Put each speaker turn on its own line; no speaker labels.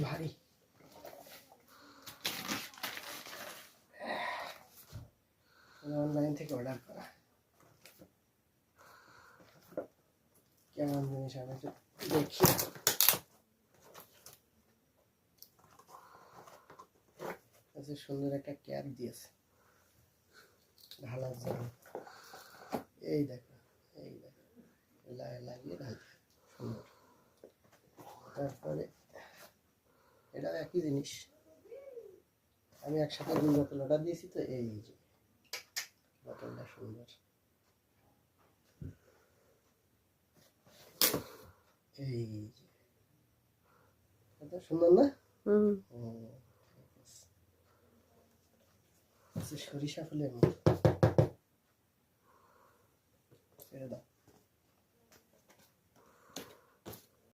ভারী। অনলাইন থেকে অর্ডার করা। কেমন জিনিস আমি একটু দেখি। আচ্ছা, সুন্দর একটা ক্যাপ দিয়েছে ঢালার জন্য। এই দেখো, এই দেখো, লাগিয়ে ঢালতে সুন্দর। তারপরে এটাও একই জিনিস, আমি একসাথে 2 বোতল অর্ডার দিয়েছি তো। এই যে বোতলটা সুন্দর, এই যে এটা সুন্দর না? সরিষা ফুলের মতো। ছেড়ে দাও।